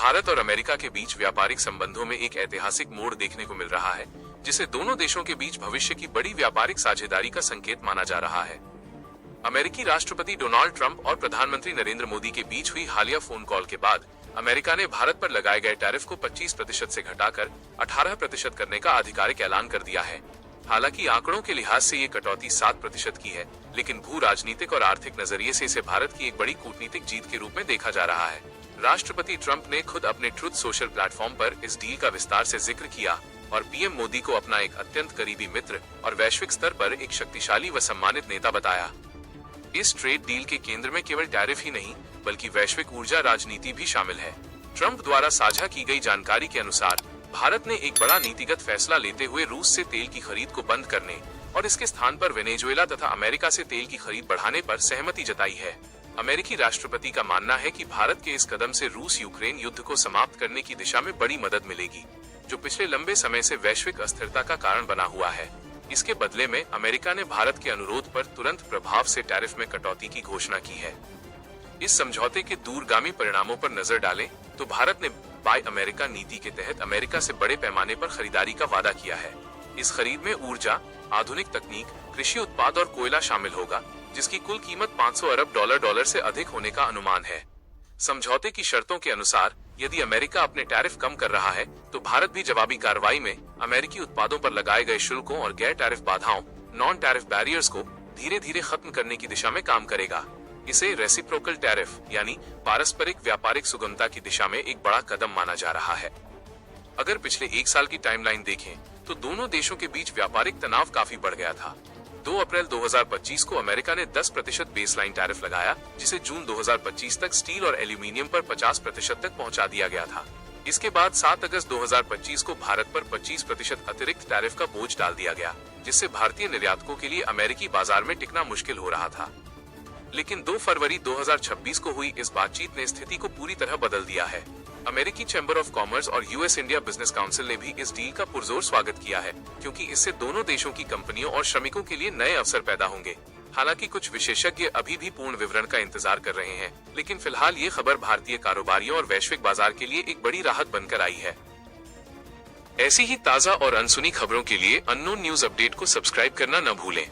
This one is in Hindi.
भारत और अमेरिका के बीच व्यापारिक संबंधों में एक ऐतिहासिक मोड़ देखने को मिल रहा है, जिसे दोनों देशों के बीच भविष्य की बड़ी व्यापारिक साझेदारी का संकेत माना जा रहा है। अमेरिकी राष्ट्रपति डोनाल्ड ट्रंप और प्रधानमंत्री नरेंद्र मोदी के बीच हुई हालिया फोन कॉल के बाद अमेरिका ने भारत पर लगाए गए टैरिफ को 25% से घटाकर 18% करने का आधिकारिक ऐलान कर दिया है। हालांकि आंकड़ों के लिहाज से ये कटौती 7% की है, लेकिन भू राजनीतिक और आर्थिक नजरिए से इसे भारत की एक बड़ी कूटनीतिक जीत के रूप में देखा जा रहा है। राष्ट्रपति ट्रंप ने खुद अपने ट्रुथ सोशल प्लेटफॉर्म पर इस डील का विस्तार से जिक्र किया और पीएम मोदी को अपना एक अत्यंत करीबी मित्र और वैश्विक स्तर पर एक शक्तिशाली व सम्मानित नेता बताया। इस ट्रेड डील के केंद्र में केवल टैरिफ ही नहीं, बल्कि वैश्विक ऊर्जा राजनीति भी शामिल है। ट्रंप द्वारा साझा की गई जानकारी के अनुसार भारत ने एक बड़ा नीतिगत फैसला लेते हुए रूस से तेल की खरीद को बंद करने और इसके स्थान पर वेनेजुएला तथा अमेरिका से तेल की खरीद बढ़ाने पर सहमति जताई है। अमेरिकी राष्ट्रपति का मानना है कि भारत के इस कदम से रूस यूक्रेन युद्ध को समाप्त करने की दिशा में बड़ी मदद मिलेगी, जो पिछले लंबे समय से वैश्विक अस्थिरता का कारण बना हुआ है। इसके बदले में अमेरिका ने भारत के अनुरोध पर तुरंत प्रभाव से टैरिफ में कटौती की घोषणा की है। इस समझौते के दूरगामी परिणामों पर नजर डालें तो भारत ने बाय अमेरिका नीति के तहत अमेरिका से बड़े पैमाने पर खरीदारी का वादा किया है। इस खरीद में ऊर्जा, आधुनिक तकनीक, कृषि उत्पाद और कोयला शामिल होगा, जिसकी कुल कीमत 500 अरब डॉलर से अधिक होने का अनुमान है। समझौते की शर्तों के अनुसार यदि अमेरिका अपने टैरिफ कम कर रहा है तो भारत भी जवाबी कार्रवाई में अमेरिकी उत्पादों पर लगाए गए शुल्कों और गैर टैरिफ बाधाओं, नॉन टैरिफ बैरियर्स को धीरे धीरे खत्म करने की दिशा में काम करेगा। इसे रेसिप्रोकल टैरिफ यानी पारस्परिक व्यापारिक सुगमता की दिशा में एक बड़ा कदम माना जा रहा है। अगर पिछले एक साल की टाइमलाइन देखें तो दोनों देशों के बीच व्यापारिक तनाव काफी बढ़ गया था। 2 अप्रैल 2025 को अमेरिका ने 10% बेसलाइन टैरिफ लगाया, जिसे जून 2025 तक स्टील और एल्यूमिनियम पर 50% तक पहुंचा दिया गया था। इसके बाद 7 अगस्त 2025 को भारत पर 25% अतिरिक्त टैरिफ का बोझ डाल दिया गया, जिससे भारतीय निर्यातकों के लिए अमेरिकी बाजार में टिकना मुश्किल हो रहा था। लेकिन 2 फरवरी 2026 को हुई इस बातचीत ने स्थिति को पूरी तरह बदल दिया है। अमेरिकी चैम्बर ऑफ कॉमर्स और यूएस इंडिया बिजनेस काउंसिल ने भी इस डील का पुरजोर स्वागत किया है, क्योंकि इससे दोनों देशों की कंपनियों और श्रमिकों के लिए नए अवसर पैदा होंगे। हालांकि कुछ विशेषज्ञ अभी भी पूर्ण विवरण का इंतजार कर रहे हैं, लेकिन फिलहाल ये खबर भारतीय कारोबारियों और वैश्विक बाजार के लिए एक बड़ी राहत बनकर आई है। ऐसी ही ताज़ा और अनसुनी खबरों के लिए अननोन न्यूज अपडेट को सब्सक्राइब करना न भूलें।